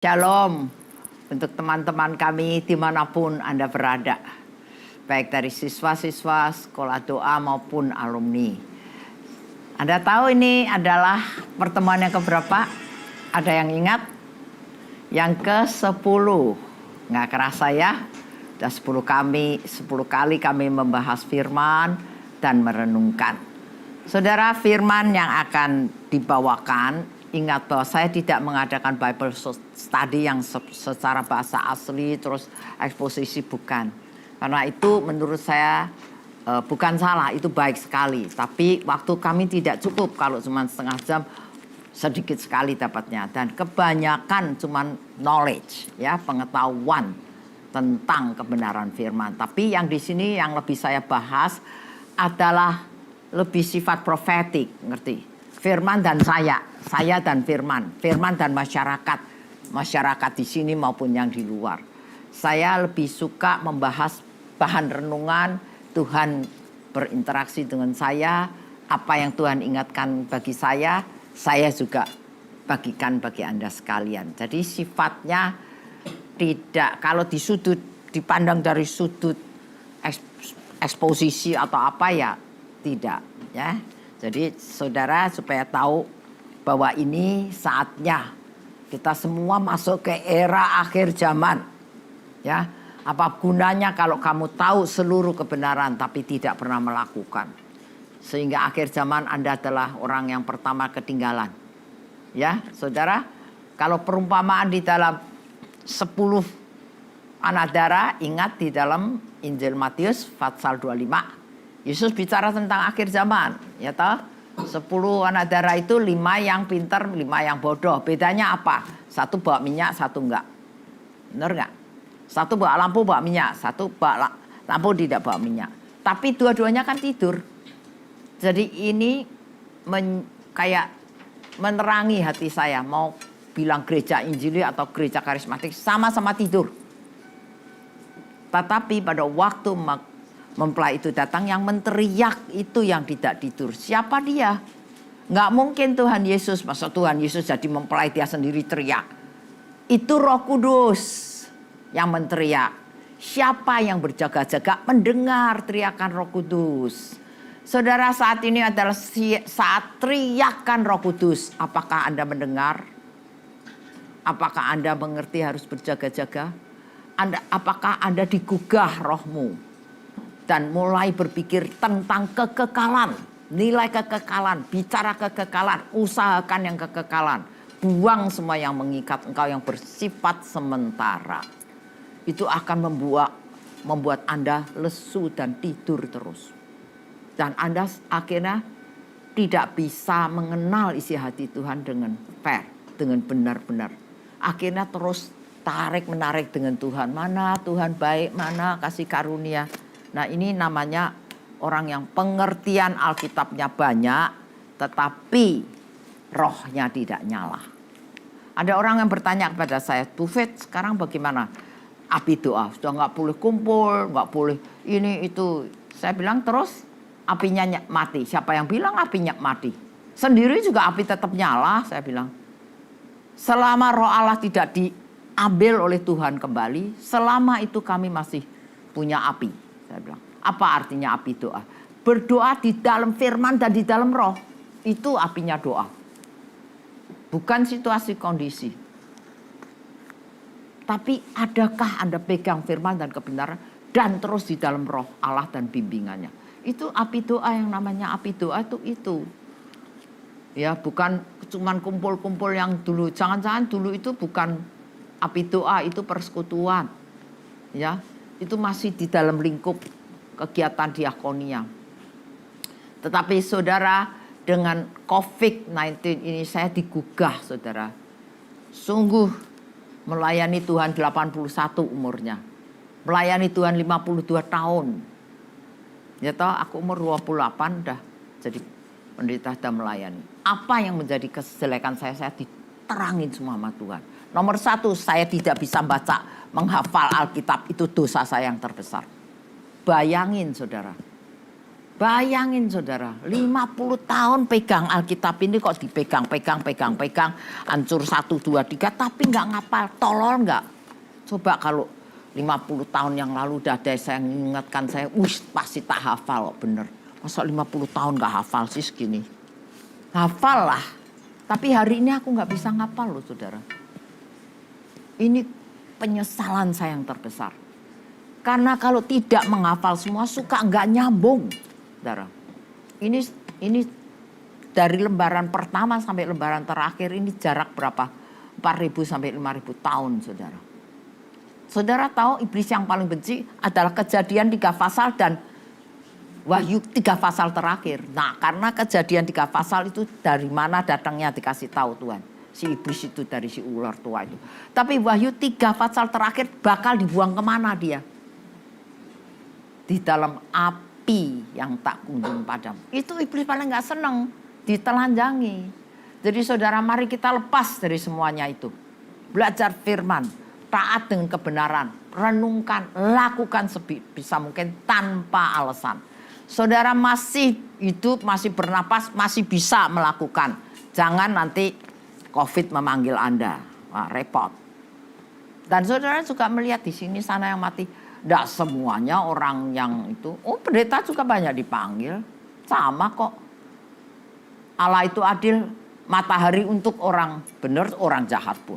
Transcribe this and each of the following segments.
Shalom untuk teman-teman kami dimanapun Anda berada. Baik dari siswa-siswa sekolah doa maupun alumni. Anda tahu ini adalah pertemuan yang keberapa? Ada yang ingat? Yang ke-10. Nggak kerasa ya? Sudah 10 kali kami membahas firman dan merenungkan. Saudara, firman yang akan dibawakan, ingat bahwa saya tidak mengadakan Bible study yang secara bahasa asli terus eksposisi, bukan. Karena itu menurut saya bukan salah, itu baik sekali. Tapi waktu kami tidak cukup kalau cuma setengah jam, sedikit sekali dapatnya. Dan kebanyakan cuma knowledge, ya, pengetahuan tentang kebenaran firman. Tapi yang di sini yang lebih saya bahas adalah lebih sifat profetik, ngerti? Firman dan saya dan firman dan masyarakat di sini maupun yang di luar. Saya lebih suka membahas bahan renungan, Tuhan berinteraksi dengan saya, apa yang Tuhan ingatkan bagi saya juga bagikan bagi Anda sekalian. Jadi sifatnya tidak, kalau dipandang dari sudut eksposisi atau apa ya, tidak, ya. Jadi saudara supaya tahu bahwa ini saatnya kita semua masuk ke era akhir zaman. Ya, apa gunanya kalau kamu tahu seluruh kebenaran tapi tidak pernah melakukan. Sehingga akhir zaman Anda adalah orang yang pertama ketinggalan. Ya, saudara, kalau perumpamaan di dalam 10 anak darah, ingat di dalam Injil Matius pasal 25. Yesus bicara tentang akhir zaman, ya toh? 10 anak darah itu 5 yang pintar, 5 yang bodoh. Bedanya apa? Satu bawa minyak, satu enggak. Benar enggak? Satu bawa lampu, bawa minyak. Satu bawa lampu, tidak bawa minyak. Tapi dua-duanya kan tidur. Jadi ini kayak menerangi hati saya. Mau bilang gereja Injili atau gereja karismatik, sama-sama tidur. Tetapi pada waktu mempelai itu datang, yang menteriak itu yang tidak tidur. Siapa dia? Nggak mungkin Tuhan Yesus. Masa Tuhan Yesus jadi mempelai dia sendiri teriak? Itu Roh Kudus yang menteriak. Siapa yang berjaga-jaga mendengar teriakan Roh Kudus? Saudara, saat ini adalah saat teriakan Roh Kudus. Apakah Anda mendengar? Apakah Anda mengerti harus berjaga-jaga? Apakah Anda digugah rohmu? Dan mulai berpikir tentang kekekalan, nilai kekekalan, bicara kekekalan, usahakan yang kekekalan. Buang semua yang mengikat engkau yang bersifat sementara. Itu akan membuat Anda lesu dan tidur terus. Dan Anda akhirnya tidak bisa mengenal isi hati Tuhan dengan fair, dengan benar-benar. Akhirnya terus tarik-menarik dengan Tuhan. Mana Tuhan baik, mana kasih karunia. Nah, ini namanya orang yang pengertian Alkitabnya banyak, tetapi rohnya tidak nyala. Ada orang yang bertanya kepada saya, Bu Fit, sekarang bagaimana? Api doa, sudah nggak boleh kumpul, nggak boleh ini itu. Saya bilang terus apinya mati. Siapa yang bilang apinya mati? Sendiri juga api tetap nyala, saya bilang. Selama roh Allah tidak diambil oleh Tuhan kembali, selama itu kami masih punya api. Saya bilang, apa artinya api doa? Berdoa di dalam firman dan di dalam roh. Itu apinya doa. Bukan situasi kondisi. Tapi adakah Anda pegang firman dan kebenaran dan terus di dalam roh Allah dan bimbingannya? Itu api doa, yang namanya api doa itu. Ya, bukan cuman kumpul-kumpul yang dulu. Jangan-jangan dulu itu bukan api doa, itu persekutuan. Ya. Itu masih di dalam lingkup kegiatan diakonia. Tetapi saudara, dengan COVID-19 ini saya digugah, saudara. Sungguh melayani Tuhan 81 umurnya. Melayani Tuhan 52 tahun. Ya toh, aku umur 28 udah jadi pendeta dan melayani. Apa yang menjadi kejelekan saya diterangin semua sama Tuhan. Nomor 1, saya tidak bisa menghafal Alkitab, itu dosa saya yang terbesar. Bayangin saudara, Bayangin saudara, 50 tahun pegang Alkitab ini kok dipegang, pegang, hancur 1, 2, 3, tapi nggak ngapal, tolol nggak? Coba kalau 50 tahun yang lalu udah ada saya mengingatkan saya, pasti tak hafal kok bener. Masa 50 tahun nggak hafal sih segini? Hafal lah, tapi hari ini aku nggak bisa ngapal loh saudara. Ini penyesalan saya yang terbesar. Karena kalau tidak menghafal semua suka nggak nyambung. Saudara, ini dari lembaran pertama sampai lembaran terakhir ini jarak berapa? 4.000 sampai 5.000 tahun, saudara. Saudara tahu iblis yang paling benci adalah Kejadian 3 pasal dan Wahyu 3 pasal terakhir. Nah, karena Kejadian 3 pasal itu dari mana datangnya dikasih tahu Tuhan. Si iblis itu dari si ular tua itu. Tapi Wahyu 3 pasal terakhir bakal dibuang kemana dia? Di dalam api yang tak kunjung padam. Itu iblis paling gak seneng, ditelanjangi. Jadi saudara, mari kita lepas dari semuanya itu. Belajar firman, taat dengan kebenaran, renungkan, lakukan sebisa mungkin tanpa alasan. Saudara masih hidup, masih bernapas, masih bisa melakukan. Jangan nanti COVID memanggil Anda. Wah, repot. Dan saudara juga melihat di sini sana yang mati. Tidak semuanya orang yang itu. Oh, pendeta juga banyak dipanggil. Sama kok. Allah itu adil. Matahari untuk orang benar, orang jahat pun.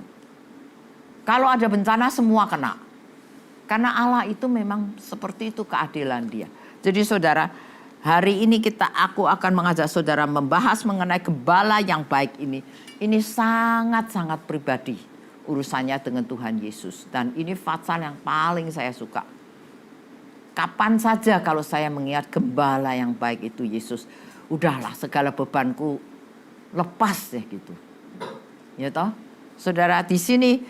Kalau ada bencana semua kena. Karena Allah itu memang seperti itu keadilan dia. Jadi saudara, hari ini aku akan mengajak saudara membahas mengenai gembala yang baik ini. Ini sangat-sangat pribadi. Urusannya dengan Tuhan Yesus. Dan ini pasal yang paling saya suka. Kapan saja kalau saya mengingat gembala yang baik itu Yesus. Udahlah segala bebanku lepas deh gitu. Ya toh? Saudara, di sini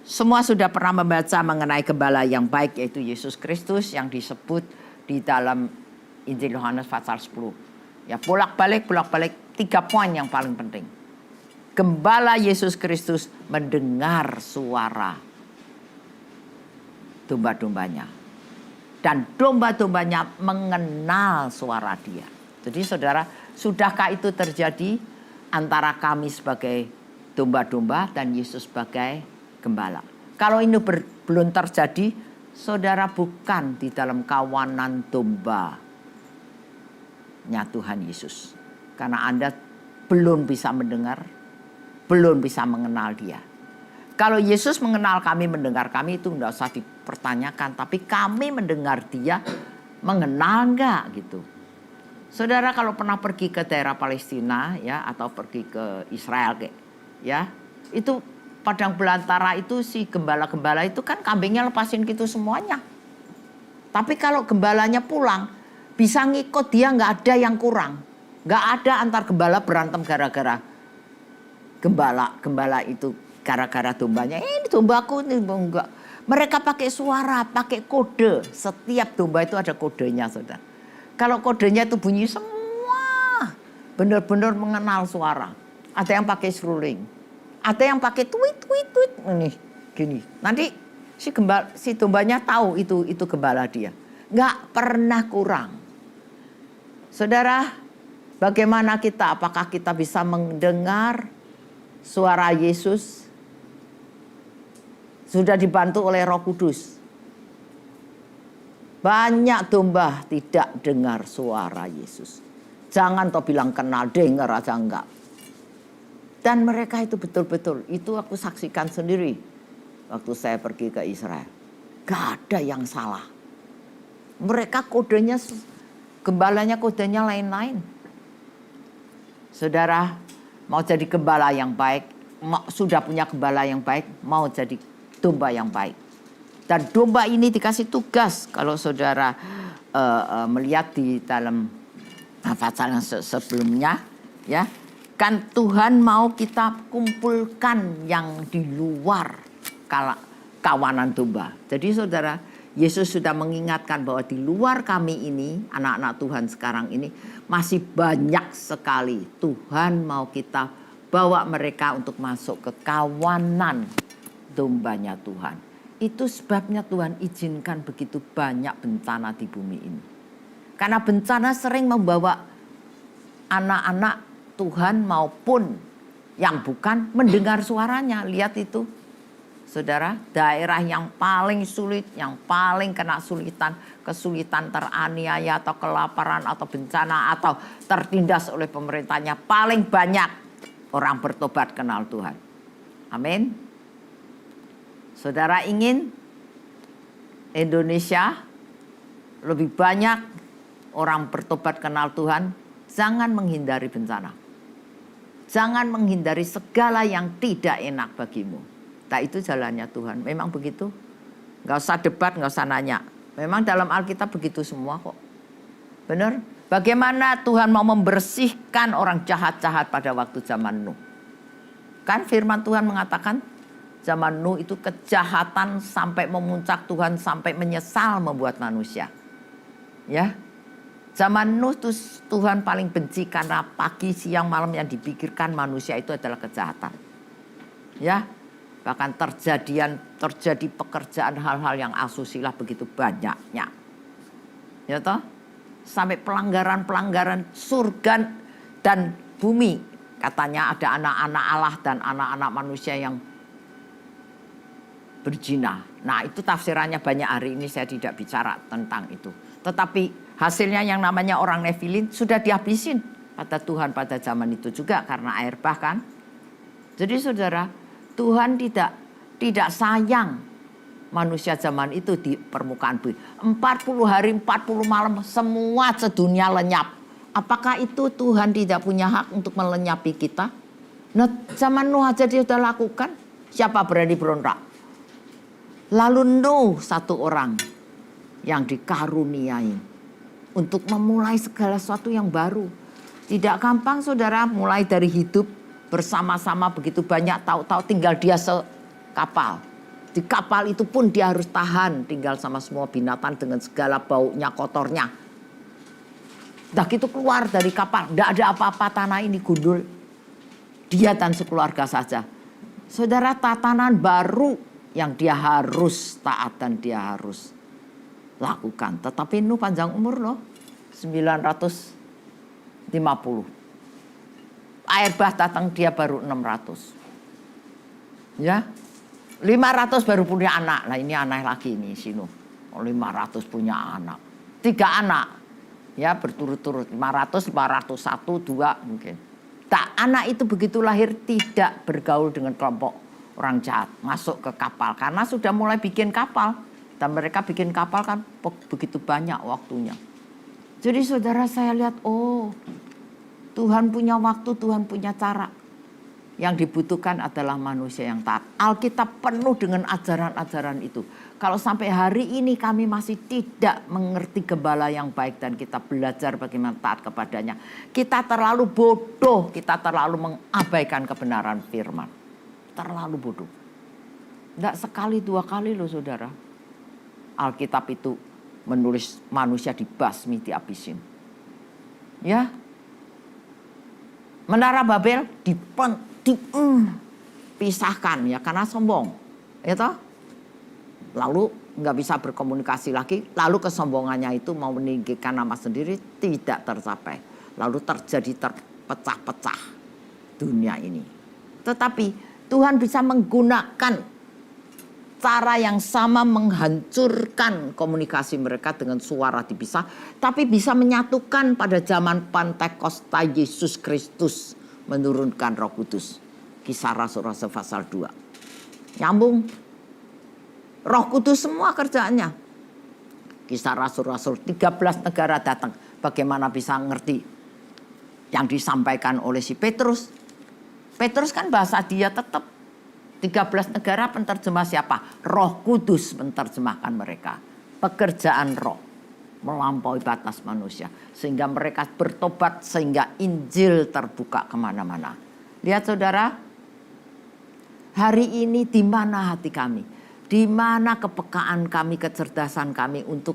semua sudah pernah membaca mengenai gembala yang baik yaitu Yesus Kristus yang disebut di dalam Injil Yohanes pasal 10. Ya bolak-balik 3 poin yang paling penting. Gembala Yesus Kristus mendengar suara domba-dombanya. Dan domba-dombanya mengenal suara dia. Jadi saudara, sudahkah itu terjadi antara kami sebagai domba-domba dan Yesus sebagai gembala? Kalau ini belum terjadi, saudara bukan di dalam kawanan dombanya Tuhan Yesus. Karena Anda belum bisa mendengar, belum bisa mengenal dia. Kalau Yesus mengenal kami, mendengar kami itu enggak usah dipertanyakan. Tapi kami mendengar dia, mengenal enggak gitu. Saudara kalau pernah pergi ke daerah Palestina ya atau pergi ke Israel ya, itu padang belantara itu si gembala-gembala itu kan kambingnya lepasin gitu semuanya. Tapi kalau gembalanya pulang, bisa ngikut dia nggak ada yang kurang. Nggak ada antar gembala berantem gara-gara gembala itu gara-gara dombanya. Ini dombaku ini enggak. Mereka pakai suara, pakai kode. Setiap domba itu ada kodenya, saudara. Kalau kodenya itu bunyi semua, benar-benar mengenal suara. Ada yang pakai seruling, ada yang pakai tweet. Ini gini. Nanti si dombanya tahu itu gembala dia. Nggak pernah kurang. Saudara, bagaimana kita? Apakah kita bisa mendengar suara Yesus? Sudah dibantu oleh Roh Kudus. Banyak domba tidak dengar suara Yesus. Jangan toh bilang kenal, dengar aja enggak. Dan mereka itu betul-betul, itu aku saksikan sendiri. Waktu saya pergi ke Israel. Gak ada yang salah. Mereka kodenya, gembalanya kodenya lain-lain. Saudara, mau jadi gembala yang baik, sudah punya gembala yang baik, mau jadi domba yang baik. Dan domba ini dikasih tugas kalau saudara melihat di dalam pasal yang sebelumnya ya, kan Tuhan mau kita kumpulkan yang di luar kawanan domba. Jadi saudara, Yesus sudah mengingatkan bahwa di luar kami ini, anak-anak Tuhan sekarang ini masih banyak sekali. Tuhan mau kita bawa mereka untuk masuk ke kawanan dombanya Tuhan. Itu sebabnya Tuhan izinkan begitu banyak bencana di bumi ini. Karena bencana sering membawa anak-anak Tuhan maupun yang bukan mendengar suaranya. Lihat itu, saudara, daerah yang paling sulit, yang paling kena kesulitan teraniaya atau kelaparan atau bencana atau tertindas oleh pemerintahnya, paling banyak orang bertobat kenal Tuhan. Amin. Saudara ingin Indonesia lebih banyak orang bertobat kenal Tuhan, jangan menghindari bencana. Jangan menghindari segala yang tidak enak bagimu. Nah, itu jalannya Tuhan. Memang begitu. Nggak usah debat, nggak usah nanya. Memang dalam Alkitab begitu semua kok. Benar? Bagaimana Tuhan mau membersihkan orang jahat-jahat pada waktu zaman Nuh. Kan firman Tuhan mengatakan zaman Nuh itu kejahatan sampai memuncak, Tuhan sampai menyesal membuat manusia. Ya. Zaman Nuh Tuhan paling benci karena pagi, siang, malam yang dipikirkan manusia itu adalah kejahatan. Ya, bahkan terjadi pekerjaan hal-hal yang asusila begitu banyaknya. Ya toh? Sampai pelanggaran-pelanggaran surga dan bumi. Katanya ada anak-anak Allah dan anak-anak manusia yang berzina. Nah, itu tafsirannya banyak, hari ini saya tidak bicara tentang itu. Tetapi hasilnya yang namanya orang Nephilim sudah dihabisin pada Tuhan pada zaman itu juga karena air bah kan. Jadi saudara, Tuhan tidak sayang manusia zaman itu di permukaan bumi. 40 hari 40 malam semua sedunia lenyap. Apakah itu Tuhan tidak punya hak untuk melenyapi kita? Nah, zaman Nuh aja dia sudah lakukan. Siapa berani berontak? Lalu Nuh satu orang yang dikaruniai untuk memulai segala sesuatu yang baru. Tidak gampang saudara, mulai dari hidup bersama-sama begitu banyak, tahu-tahu tinggal dia sekapal. Di kapal itu pun dia harus tahan tinggal sama semua binatang dengan segala baunya, kotornya. Dah gitu keluar dari kapal, tidak ada apa-apa, tanah ini gundul. Dia dan sekeluarga saja. Saudara, tatanan baru yang dia harus taat dan dia harus lakukan. Tetapi Nuh panjang umur loh, 950. Air bah datang dia baru 600. Ya, 500 baru punya anak. Nah ini aneh lagi nih si Nuh. 500 punya anak. 3 anak. Ya berturut-turut 500, 501, 2 mungkin. Tak, anak itu begitu lahir tidak bergaul dengan kelompok orang jahat. Masuk ke kapal karena sudah mulai bikin kapal. Dan mereka bikin kapal kan begitu banyak waktunya. Jadi saudara saya lihat, oh Tuhan punya waktu, Tuhan punya cara. Yang dibutuhkan adalah manusia yang taat. Alkitab penuh dengan ajaran-ajaran itu. Kalau sampai hari ini kami masih tidak mengerti gembala yang baik dan kita belajar bagaimana taat kepadanya. Kita terlalu bodoh, kita terlalu mengabaikan kebenaran firman. Terlalu bodoh. Tidak sekali, 2 kali loh saudara. Alkitab itu menulis manusia dibasmi, dihabisin. Ya. Menara Babel dipisahkan ya karena sombong. Ya toh? Lalu nggak bisa berkomunikasi lagi. Lalu kesombongannya itu mau meninggikan nama sendiri tidak tercapai. Lalu terjadi terpecah-pecah dunia ini. Tetapi Tuhan bisa menggunakan cara yang sama menghancurkan komunikasi mereka dengan suara dipisah. Tapi bisa menyatukan pada zaman Pentakosta Yesus Kristus menurunkan Roh Kudus. Kisah Rasul-Rasul pasal 2. Nyambung. Roh Kudus semua kerjaannya. Kisah Rasul-Rasul 13 negara datang. Bagaimana bisa ngerti yang disampaikan oleh si Petrus. Petrus kan bahasa dia tetap. 13 negara penerjemah siapa? Roh Kudus menerjemahkan mereka. Pekerjaan roh melampaui batas manusia. Sehingga mereka bertobat, sehingga Injil terbuka kemana-mana. Lihat saudara, hari ini di mana hati kami? Di mana kepekaan kami, kecerdasan kami untuk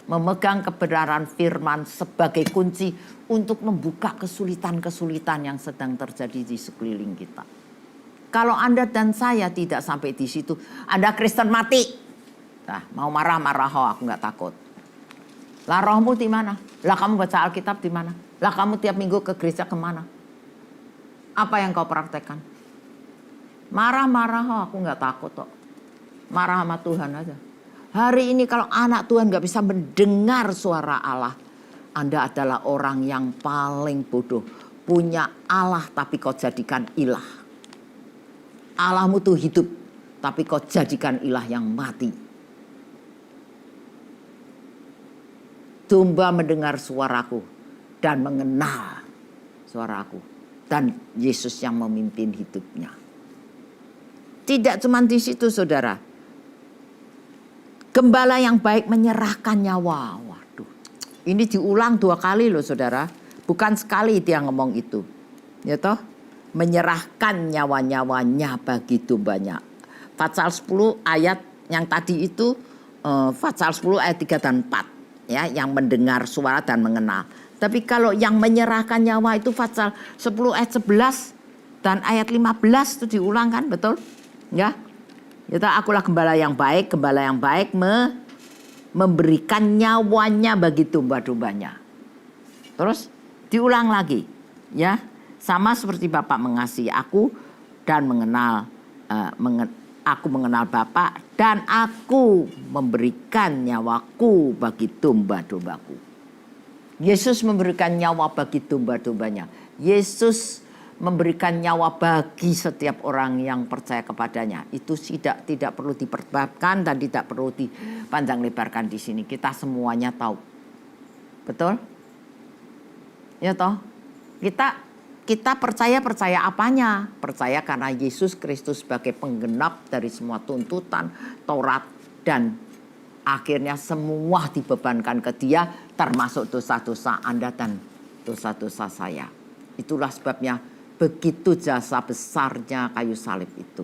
memegang kebenaran firman sebagai kunci untuk membuka kesulitan-kesulitan yang sedang terjadi di sekeliling kita. Kalau Anda dan saya tidak sampai di situ, Anda Kristen mati. Nah, mau marah-marah, aku nggak takut. Lah rohmu di mana? Lah kamu baca Alkitab di mana? Lah kamu tiap minggu ke gereja kemana? Apa yang kau praktekkan? Marah-marah, aku nggak takut kok. Marah sama Tuhan aja. Hari ini kalau anak Tuhan nggak bisa mendengar suara Allah, Anda adalah orang yang paling bodoh. Punya Allah tapi kau jadikan ilah. Allahmu tuh hidup, tapi kau jadikan ilah yang mati. Domba mendengar suaraku dan mengenal suaraku. Dan Yesus yang memimpin hidupnya. Tidak cuma di situ saudara. Gembala yang baik menyerahkan nyawa. Waduh, ini diulang 2 kali loh saudara. Bukan sekali dia ngomong itu. Ya toh? Menyerahkan nyawa-nyawanya bagi dombanya. Fatsal 10 ayat yang tadi itu. Fatsal 10 ayat 3 dan 4. Ya, yang mendengar suara dan mengenal. Tapi kalau yang menyerahkan nyawa itu Fatsal 10 ayat 11 dan ayat 15 itu diulang kan, betul? Ya. Itu akulah gembala yang baik memberikan nyawanya bagi domba-dombanya. Terus diulang lagi, ya. Sama seperti Bapa mengasihi aku dan aku mengenal Bapa dan aku memberikan nyawaku bagi domba-dombaku. Yesus memberikan nyawa bagi domba-dombanya. Yesus memberikan nyawa bagi setiap orang yang percaya kepadanya. Itu tidak perlu diperdebatkan dan tidak perlu dipanjang lebarkan di sini. Kita semuanya tahu. Betul? Ya toh? Kita percaya apanya? Percaya karena Yesus Kristus sebagai penggenap dari semua tuntutan Taurat dan akhirnya semua dibebankan ke Dia, termasuk dosa-dosa Anda dan dosa-dosa saya. Itulah sebabnya begitu jasa besarnya kayu salib itu.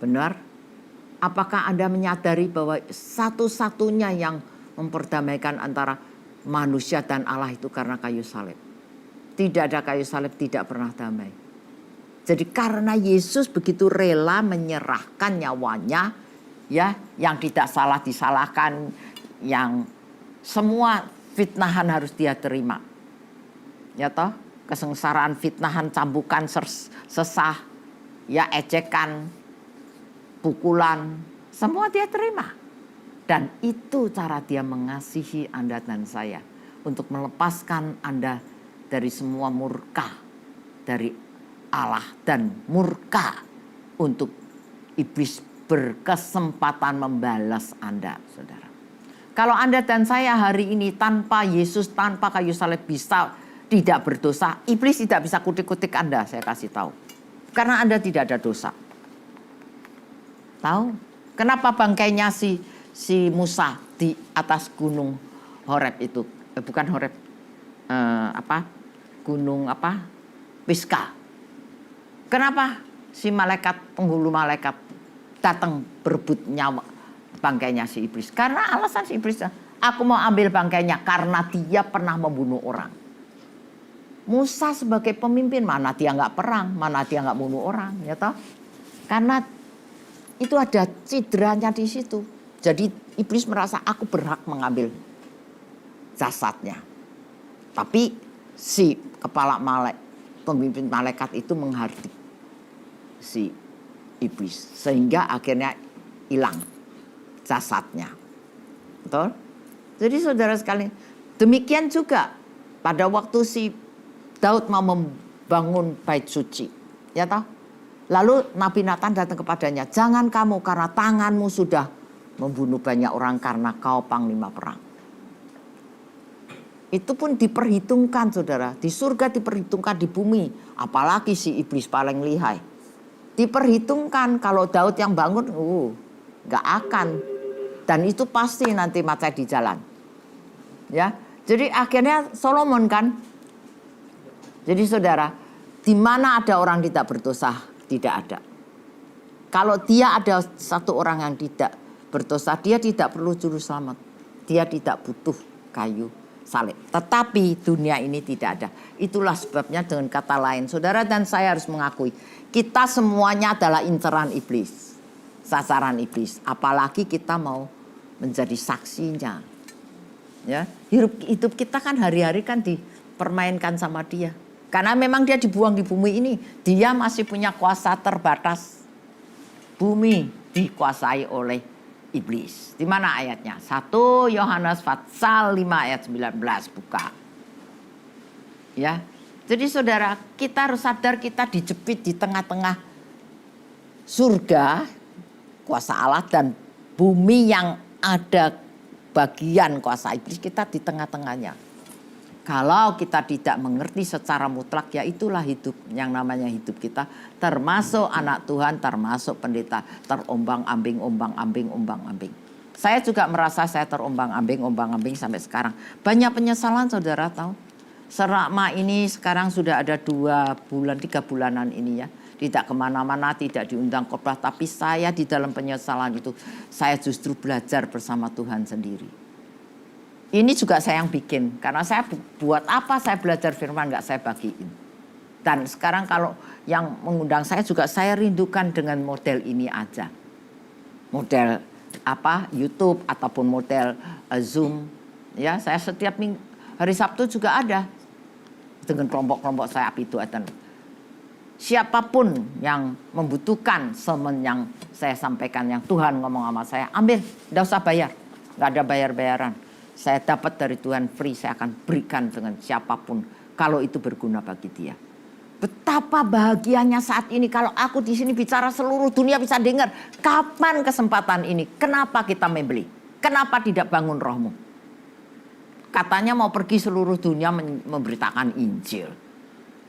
Benar? Apakah Anda menyadari bahwa satu-satunya yang memperdamaikan antara manusia dan Allah itu karena kayu salib? Tidak ada kayu salib tidak pernah damai. Jadi karena Yesus begitu rela menyerahkan nyawanya, ya, yang tidak salah disalahkan, yang semua fitnahan harus dia terima. Ya toh, kesengsaraan, fitnahan, cambukan, sesah, ya ejekan, pukulan, semua dia terima. Dan itu cara dia mengasihi Anda dan saya untuk melepaskan Anda dari semua murka dari Allah dan murka untuk iblis berkesempatan membalas Anda, saudara. Kalau Anda dan saya hari ini tanpa Yesus, tanpa kayu salib bisa tidak berdosa, iblis tidak bisa kutik-kutik Anda, saya kasih tahu. Karena Anda tidak ada dosa. Tahu? Kenapa bangkainya si Musa di atas gunung Horeb itu? Bukan Horeb. Gunung Pisgah. Kenapa si penghulu malaikat datang berebut nyawa bangkainya si iblis? Karena alasan si iblis, aku mau ambil bangkainya karena dia pernah membunuh orang. Musa sebagai pemimpin, mana dia nggak perang, mana dia nggak bunuh orang, ya toh? Karena itu ada cideranya di situ. Jadi iblis merasa aku berhak mengambil jasadnya. Tapi si kepala pemimpin malaikat itu menghardik si iblis. Sehingga akhirnya hilang jasadnya. Betul? Jadi saudara sekalian, demikian juga pada waktu si Daud mau membangun bait suci. Ya toh? Lalu Nabi Nathan datang kepadanya, jangan kamu karena tanganmu sudah membunuh banyak orang karena kau panglima perang. Itu pun diperhitungkan saudara. Di surga diperhitungkan, di bumi. Apalagi si iblis paling lihai. Diperhitungkan kalau Daud yang bangun, gak akan. Dan itu pasti nanti mati di jalan. Ya, jadi akhirnya Solomon kan. Jadi saudara, di mana ada orang tidak berdosa, tidak ada. Kalau dia ada satu orang yang tidak berdosa, dia tidak perlu juru selamat. Dia tidak butuh kayu salib. Tetapi dunia ini tidak ada. Itulah sebabnya dengan kata lain, saudara dan saya harus mengakui, kita semuanya adalah inceran iblis, sasaran iblis. Apalagi kita mau menjadi saksinya. Ya, hidup kita kan hari-hari kan dipermainkan sama dia. Karena memang dia dibuang di bumi ini, dia masih punya kuasa terbatas. Bumi dikuasai oleh iblis. Di mana ayatnya? 1 Yohanes pasal 5 ayat 19, buka. Ya. Jadi saudara, kita harus sadar kita dijepit di tengah-tengah surga, kuasa Allah, dan bumi yang ada bagian kuasa iblis, kita di tengah-tengahnya. Kalau kita tidak mengerti secara mutlak, ya itulah hidup yang namanya hidup kita. Termasuk anak Tuhan, termasuk pendeta. Terombang-ambing, ombang-ambing, ombang-ambing. Saya juga merasa saya terombang-ambing, ombang-ambing sampai sekarang. Banyak penyesalan saudara tahu. Serakma ini sekarang sudah ada 2 bulan, 3 bulanan ini ya. Tidak kemana-mana, tidak diundang khotbah. Tapi saya di dalam penyesalan itu, saya justru belajar bersama Tuhan sendiri. Ini juga saya yang bikin. Karena saya buat apa saya belajar firman gak saya bagiin. Dan sekarang kalau yang mengundang saya juga saya rindukan dengan model ini aja. Model YouTube ataupun model Zoom. Ya, saya setiap hari Sabtu juga ada. Dengan kelompok-kelompok saya itu siapapun yang membutuhkan sermon yang saya sampaikan, yang Tuhan ngomong sama saya, ambil, tidak usah bayar, nggak ada bayar-bayaran. Saya dapat dari Tuhan free, saya akan berikan dengan siapapun kalau itu berguna bagi dia. Betapa bahagianya saat ini kalau aku di sini bicara seluruh dunia bisa dengar. Kapan kesempatan ini? Kenapa kita membeli? Kenapa tidak bangun rohmu? Katanya mau pergi seluruh dunia memberitakan Injil.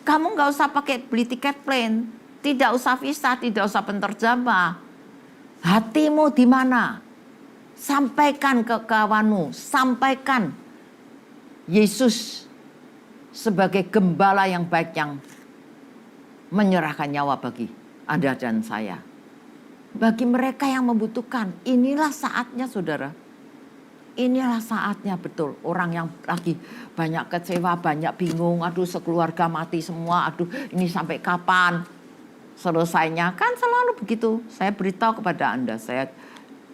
Kamu nggak usah pakai beli tiket plane, tidak usah visa, tidak usah penterjemah. Hatimu di mana? Sampaikan ke kawanmu, sampaikan Yesus sebagai gembala yang baik yang menyerahkan nyawa bagi Anda dan saya. Bagi mereka yang membutuhkan, inilah saatnya saudara. Inilah saatnya betul. Orang yang lagi banyak kecewa, banyak bingung. Aduh sekeluarga mati semua. Aduh ini sampai kapan selesainya. Kan selalu begitu. Saya beritahu kepada Anda. Saya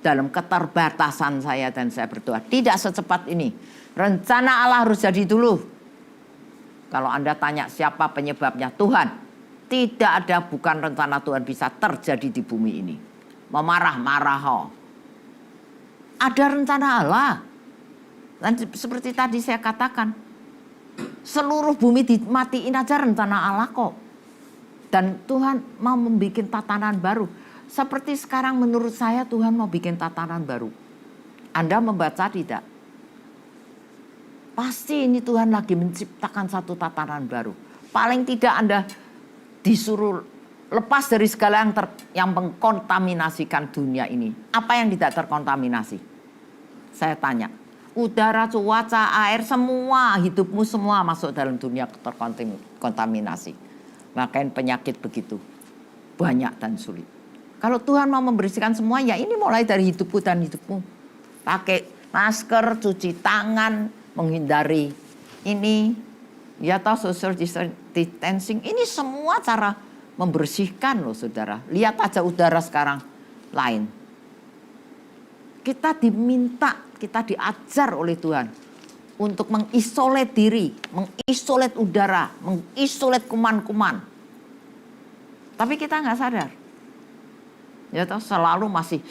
dalam keterbatasan saya dan saya berdoa. Tidak secepat ini. Rencana Allah harus jadi dulu. Kalau Anda tanya siapa penyebabnya? Tuhan. Tidak ada, bukan rencana Tuhan bisa terjadi di bumi ini. Memarah-marah. Ada rencana Allah. Dan seperti tadi saya katakan, seluruh bumi dimatiin aja rencana Allah kok. Dan Tuhan mau membuat tatanan baru. Seperti sekarang menurut saya Tuhan mau bikin tatanan baru. Anda membaca tidak? Pasti ini Tuhan lagi menciptakan satu tatanan baru. Paling tidak Anda disuruh lepas dari segala yang mengkontaminasikan dunia ini. Apa yang tidak terkontaminasi? Saya tanya, udara, cuaca, air, semua, hidupmu semua masuk dalam dunia terkontaminasi. Makanya penyakit begitu banyak dan sulit. Kalau Tuhan mau membersihkan semua, ya ini mulai dari hidupku dan hidupmu. Pakai masker, cuci tangan, menghindari ini, ya tahu social distancing. Ini semua cara membersihkan loh saudara. Lihat aja udara sekarang lain. Kita diminta, kita diajar oleh Tuhan untuk mengisolet diri, mengisolet udara, mengisolet kuman-kuman. Tapi kita nggak sadar. Ya toh selalu masih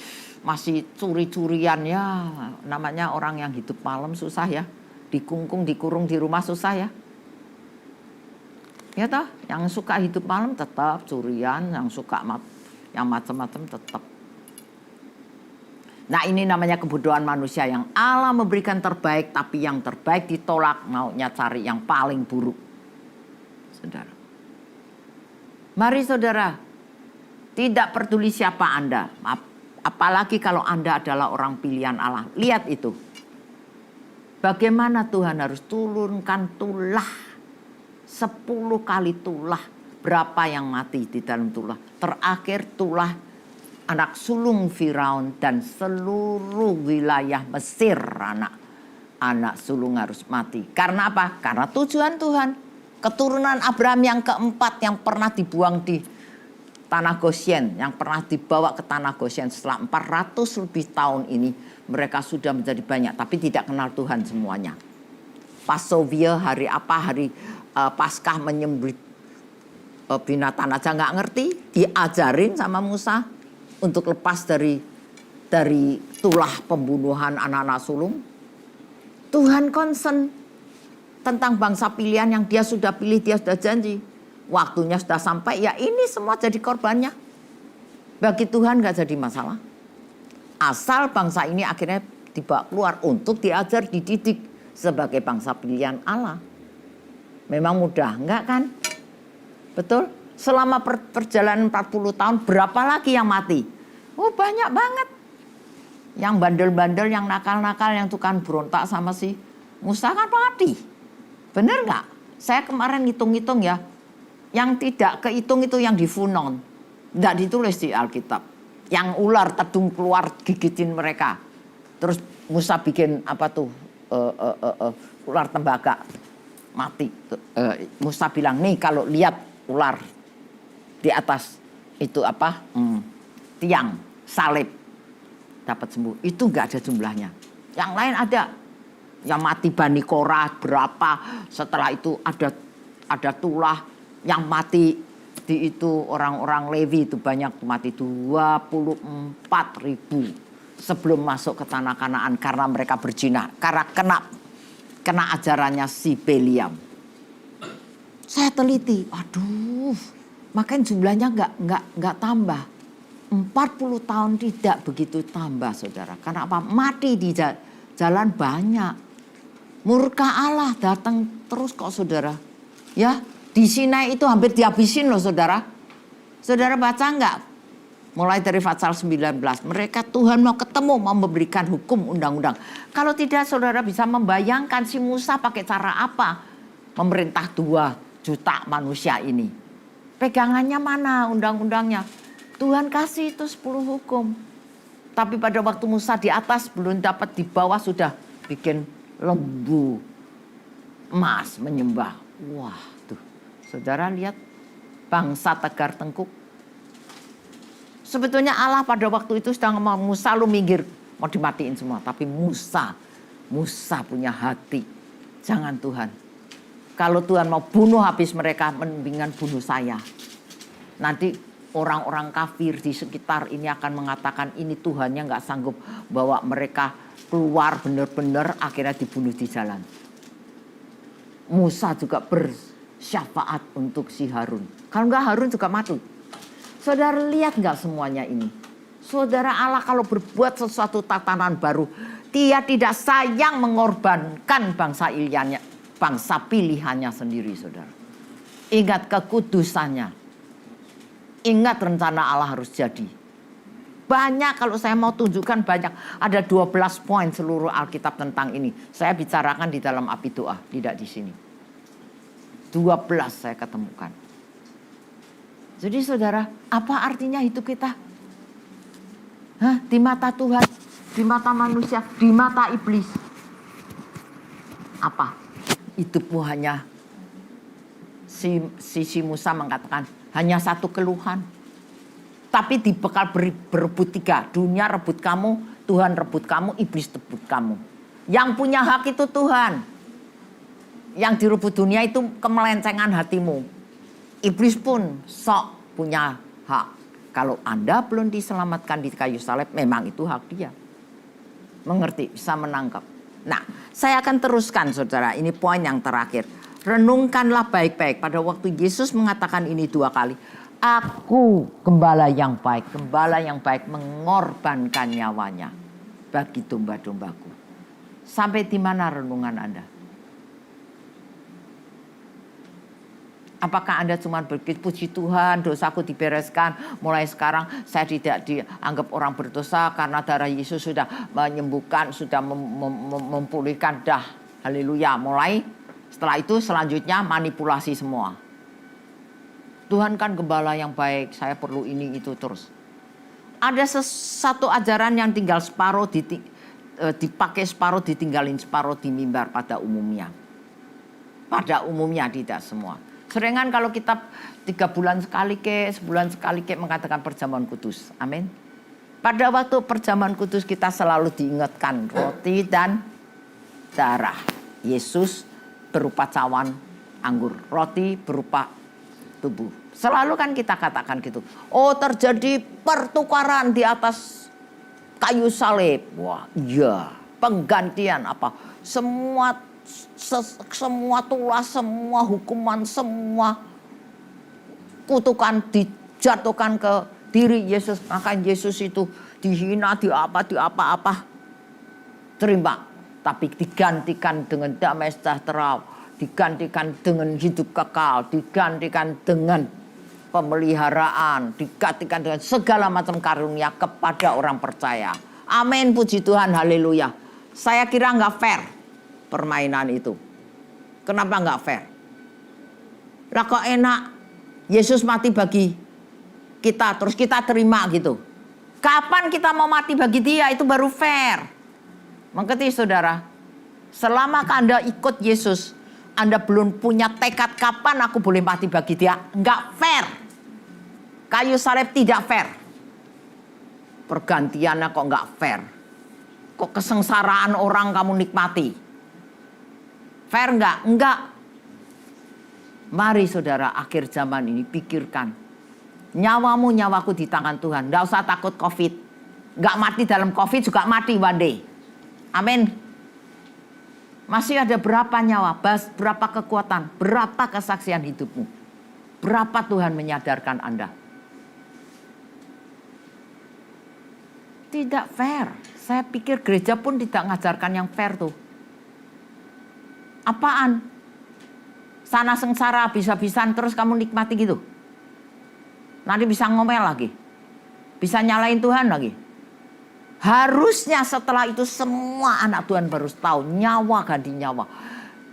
curi-curian ya, namanya orang yang hidup malam susah ya. Dikungkung, dikurung di rumah susah ya. Ya toh, yang suka hidup malam tetap curian, yang suka yang macam-macam tetap. Nah ini namanya kebodohan manusia yang Allah memberikan terbaik, tapi yang terbaik ditolak, maunya cari yang paling buruk. Saudara. Mari saudara, tidak peduli siapa Anda, apalagi kalau Anda adalah orang pilihan Allah. Lihat itu. Bagaimana Tuhan harus turunkan tulah, 10 kali tulah. Berapa yang mati di dalam tulah. Terakhir tulah anak sulung Firaun dan seluruh wilayah Mesir anak sulung harus mati. Karena apa? Karena tujuan Tuhan. Keturunan Abraham yang keempat yang pernah dibuang di tanah Goshen yang pernah dibawa ke tanah Goshen setelah 400 lebih tahun ini mereka sudah menjadi banyak tapi tidak kenal Tuhan semuanya. Pasovia hari apa, hari Paskah menyembelih binatang aja nggak ngerti, diajarin sama Musa untuk lepas dari tulah pembunuhan anak-anak sulung. Tuhan concern tentang bangsa pilihan yang dia sudah pilih, dia sudah janji. Waktunya sudah sampai, ya ini semua jadi korbannya. Bagi Tuhan gak jadi masalah. Asal bangsa ini akhirnya dibawa keluar untuk diajar, dididik sebagai bangsa pilihan Allah. Memang mudah, enggak kan? Betul? Selama perjalanan 40 tahun, berapa lagi yang mati? Oh banyak banget. Yang bandel-bandel, yang nakal-nakal, yang tukang berontak sama si Musa kan mati. Bener nggak? Saya kemarin ngitung-ngitung ya. Yang tidak kehitung itu yang di Funon. Nggak ditulis di Alkitab. Yang ular tedung keluar gigitin mereka. Terus Musa bikin apa tuh? Ular tembaga. Mati. Musa bilang, nih kalau lihat ular di atas itu apa? Tiang, salib. Dapat sembuh. Itu nggak ada jumlahnya. Yang lain ada. Yang mati Bani Korah berapa. Setelah itu ada tulah. Yang mati di itu orang-orang Lewi itu banyak mati 24.000 sebelum masuk ke tanah Kanaan karena mereka berzina, karena kena ajarannya si Beliam. Saya teliti, aduh, makanya jumlahnya nggak tambah. 40 tahun tidak begitu tambah, saudara. Karena apa? Mati di jalan banyak. Murka Allah datang terus kok, saudara. Ya, di Sinai itu hampir dihabisin loh, saudara. Saudara baca nggak? Mulai dari pasal 19. Mereka Tuhan mau ketemu, mau memberikan hukum undang-undang. Kalau tidak, saudara bisa membayangkan si Musa pakai cara apa? Memerintah 2 juta manusia ini. Pegangannya mana undang-undangnya? Tuhan kasih itu 10 hukum. Tapi pada waktu Musa di atas belum dapat, di bawah sudah bikin lembu emas menyembah. Wah tuh, saudara lihat bangsa tegar tengkuk. Sebetulnya Allah pada waktu itu sedang ngomong, Musa lu minggir, mau dimatiin semua. Tapi Musa punya hati. Jangan Tuhan. Kalau Tuhan mau bunuh habis mereka, mendingan bunuh saya. Nanti orang-orang kafir di sekitar ini akan mengatakan ini Tuhannya nggak sanggup bawa mereka keluar benar-benar, akhirnya dibunuh di jalan. Musa juga bersyafaat untuk si Harun. Kalau nggak Harun juga mati. Saudara lihat nggak semuanya ini? Saudara Allah kalau berbuat sesuatu tatanan baru, dia tidak sayang mengorbankan bangsa pilihannya sendiri, saudara. Ingat kekudusannya. Ingat rencana Allah harus jadi. Banyak, kalau saya mau tunjukkan banyak. Ada 12 poin seluruh Alkitab tentang ini. Saya bicarakan di dalam api doa, tidak di sini. 12 saya ketemukan. Jadi saudara, apa artinya hidup kita? Di mata Tuhan, di mata manusia, di mata iblis. Apa? Hidupmu hanya, si Musa mengatakan, hanya satu keluhan. Tapi dibekal berebut 3. Dunia rebut kamu, Tuhan rebut kamu, iblis rebut kamu. Yang punya hak itu Tuhan. Yang direbut dunia itu kemelencengan hatimu. Iblis pun sok punya hak. Kalau Anda belum diselamatkan di kayu salib, memang itu hak dia. Mengerti, bisa menangkap. Nah, saya akan teruskan, saudara. Ini poin yang terakhir. Renungkanlah baik-baik. Pada waktu Yesus mengatakan ini 2 kali. Aku gembala yang baik. Gembala yang baik mengorbankan nyawanya bagi domba-dombaku. Sampai di mana renungan Anda? Apakah Anda cuma berpikir, puji Tuhan dosaku dibereskan. Mulai sekarang saya tidak dianggap orang berdosa karena darah Yesus sudah menyembuhkan, sudah memulihkan. Dah, haleluya. Mulai setelah itu selanjutnya manipulasi semua. Tuhan kan gembala yang baik, saya perlu ini itu terus. Ada satu ajaran yang tinggal separuh dipakai separuh, ditinggalin separuh di mimbar pada umumnya. Pada umumnya tidak semua. Seringan kalau kita 3 bulan sekali sebulan sekali mengatakan perjamuan kudus. Amin. Pada waktu perjamuan kudus kita selalu diingatkan roti dan darah. Yesus berupa cawan anggur. Roti berupa tubuh. Selalu kan kita katakan gitu. Oh, terjadi pertukaran di atas kayu salib. Wah, iya. Penggantian apa? Semua tulas, semua hukuman, semua kutukan dijatuhkan ke diri Yesus. Maka Yesus itu dihina, di apa-apa. Terima. Tapi digantikan dengan damai sejahtera. Digantikan dengan hidup kekal. Digantikan dengan pemeliharaan. Digantikan dengan segala macam karunia kepada orang percaya. Amin, puji Tuhan, haleluya. Saya kira nggak fair permainan itu. Kenapa nggak fair? Lah kok enak Yesus mati bagi kita, terus kita terima gitu. Kapan kita mau mati bagi dia, itu baru fair. Mengerti saudara? Selama Anda ikut Yesus, Anda belum punya tekad kapan aku boleh mati bagi dia. Nggak fair. Kayu salib tidak fair. Pergantiannya kok nggak fair. Kok kesengsaraan orang kamu nikmati? Fair nggak? Enggak. Mari saudara, akhir zaman ini pikirkan. Nyawamu nyawaku di tangan Tuhan. Nggak usah takut COVID. Nggak mati dalam COVID juga mati one day. Amin. Masih ada berapa nyawa, berapa kekuatan, berapa kesaksian hidupmu. Berapa Tuhan menyadarkan Anda. Tidak fair. Saya pikir gereja pun tidak mengajarkan yang fair tuh. Apaan? Sana sengsara, bisa-bisan terus kamu nikmati gitu. Nanti bisa ngomel lagi. Bisa nyalain Tuhan lagi. Harusnya setelah itu semua anak Tuhan baru tahu. Nyawa ganti nyawa.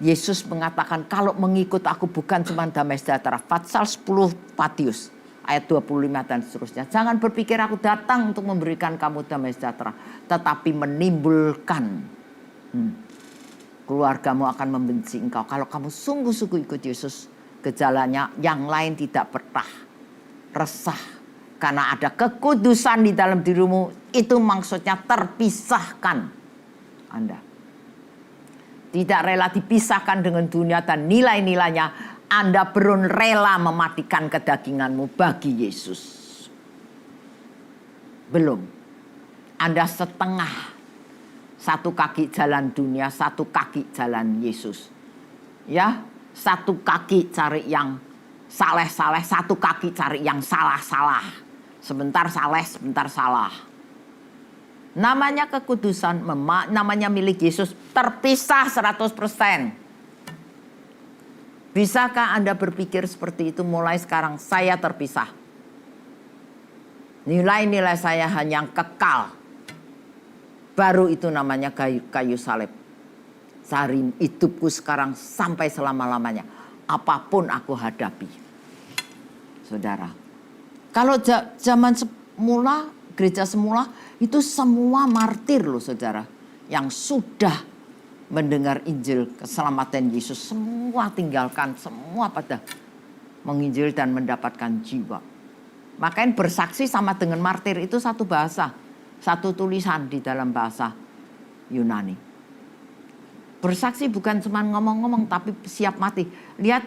Yesus mengatakan kalau mengikut aku bukan cuma damai sejahtera. Pasal 10 Matius. Ayat 25 dan seterusnya. Jangan berpikir aku datang untuk memberikan kamu damai sejahtera. Tetapi menimbulkan. Keluargamu akan membenci engkau. Kalau kamu sungguh-sungguh ikut Yesus. Gejalanya yang lain tidak betah. Resah. Karena ada kekudusan di dalam dirimu. Itu maksudnya terpisahkan Anda. Tidak rela dipisahkan dengan dunia dan nilai-nilainya. Anda belum rela mematikan kedaginganmu bagi Yesus. Belum. Anda setengah. Satu kaki jalan dunia, satu kaki jalan Yesus. Ya, satu kaki cari yang saleh-saleh, satu kaki cari yang salah-salah. Sebentar saleh, sebentar salah. Namanya kekudusan, namanya milik Yesus, terpisah 100%. Bisakah Anda berpikir seperti itu mulai sekarang? Saya terpisah. Nilai-nilai saya hanya yang kekal. Baru itu namanya kayu salib. Cari hidupku sekarang sampai selama-lamanya. Apapun aku hadapi. Saudara. Kalau zaman semula, gereja semula, itu semua martir loh saudara. Yang sudah mendengar Injil keselamatan Yesus, semua tinggalkan, semua pada menginjil dan mendapatkan jiwa. Makanya bersaksi sama dengan martir itu satu bahasa, satu tulisan di dalam bahasa Yunani. Bersaksi bukan cuma ngomong-ngomong tapi siap mati. Lihat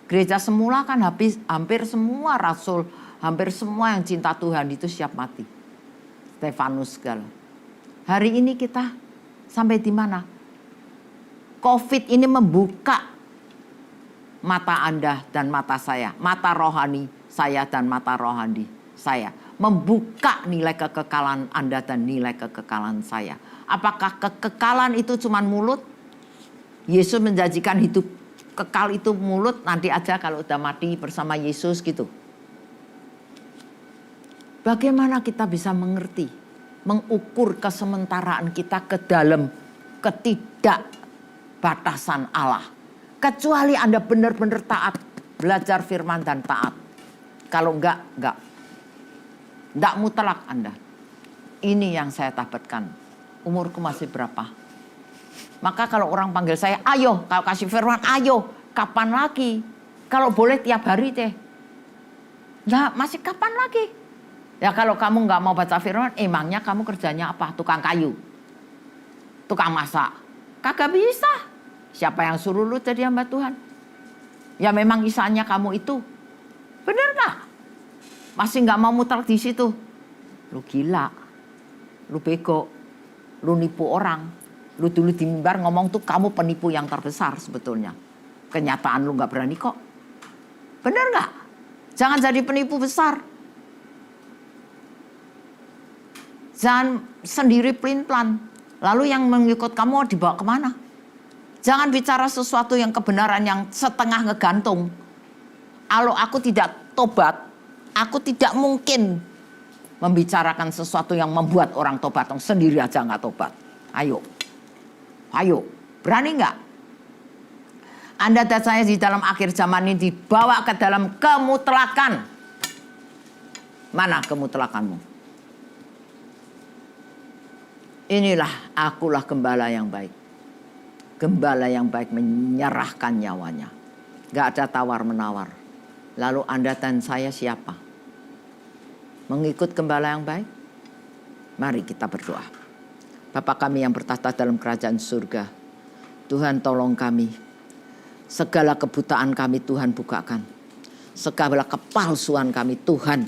gereja semula kan hampir semua rasul, hampir semua yang cinta Tuhan itu siap mati. Stefanus segala. Hari ini kita sampai di mana? COVID ini membuka mata Anda dan mata saya. Mata rohani saya dan mata rohani saya. Membuka nilai kekekalan Anda dan nilai kekekalan saya. Apakah kekekalan itu cuma mulut? Yesus menjanjikan hidup kekal itu mulut. Nanti aja kalau udah mati bersama Yesus gitu. Bagaimana kita bisa mengerti? Mengukur kesementaraan kita ke dalam ketidakbatasan Allah. Kecuali Anda benar-benar taat. Belajar firman dan taat. Kalau enggak. Enggak mutlak Anda. Ini yang saya tabatkan. Umurku masih berapa? Maka kalau orang panggil saya, ayo. Kalau kasih firman, ayo. Kapan lagi? Kalau boleh tiap hari teh. Nah, masih kapan lagi? Ya kalau kamu nggak mau baca firman, emangnya kamu kerjanya apa? Tukang kayu, tukang masak. Kagak bisa. Siapa yang suruh lu jadi hamba Tuhan? Ya memang kisahnya kamu itu. Bener nggak? Masih nggak mau muter di situ. Lu gila. Lu bego. Lu nipu orang. Lu dulu di mimbar ngomong tuh kamu penipu yang terbesar sebetulnya. Kenyataan lu nggak berani kok. Bener nggak? Jangan jadi penipu besar. Jangan sendiri pelin-pelan. Lalu yang mengikut kamu dibawa kemana? Jangan bicara sesuatu yang kebenaran yang setengah ngegantung. Kalau aku tidak tobat, aku tidak mungkin membicarakan sesuatu yang membuat orang tobat. Sendiri aja nggak tobat. Ayo. Ayo. Berani nggak? Anda dan saya di dalam akhir zaman ini dibawa ke dalam kemutlakan. Mana kemutlakanmu? Inilah akulah gembala yang baik. Gembala yang baik menyerahkan nyawanya. Gak ada tawar-menawar. Lalu Anda dan saya siapa? Mengikut gembala yang baik? Mari kita berdoa. Bapa kami yang bertahta dalam kerajaan surga. Tuhan tolong kami. Segala kebutaan kami Tuhan bukakan. Segala kepalsuan kami Tuhan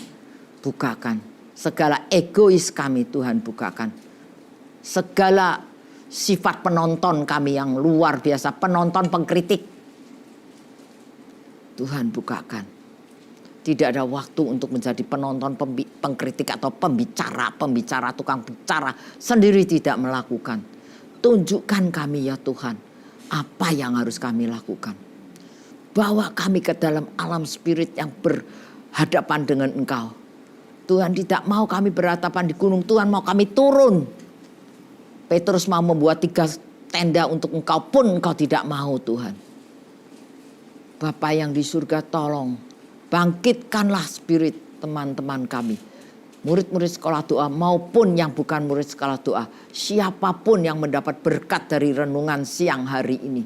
bukakan. Segala egois kami Tuhan bukakan. Segala sifat penonton kami yang luar biasa. Penonton pengkritik. Tuhan bukakan. Tidak ada waktu untuk menjadi penonton pengkritik atau pembicara, tukang bicara. Sendiri tidak melakukan. Tunjukkan kami ya Tuhan. Apa yang harus kami lakukan. Bawa kami ke dalam alam spirit yang berhadapan dengan Engkau. Tuhan tidak mau kami berhadapan di gunung. Tuhan mau kami turun. Petrus mau membuat 3 tenda untuk Engkau pun Engkau tidak mau Tuhan. Bapa yang di surga tolong. Bangkitkanlah spirit teman-teman kami. Murid-murid sekolah doa maupun yang bukan murid sekolah doa. Siapapun yang mendapat berkat dari renungan siang hari ini.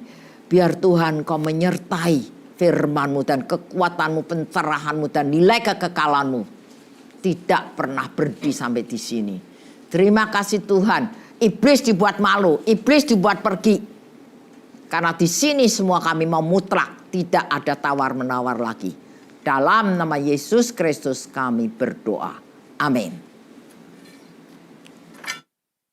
Biar Tuhan Kau menyertai firman-Mu dan kekuatan-Mu, pencerahan-Mu dan nilai kekekalan-Mu. Tidak pernah berhenti sampai di sini. Terima kasih Tuhan. Iblis dibuat malu, iblis dibuat pergi. Karena di sini semua kami mau mutlak. Tidak ada tawar-menawar lagi. Dalam nama Yesus Kristus kami berdoa. Amin.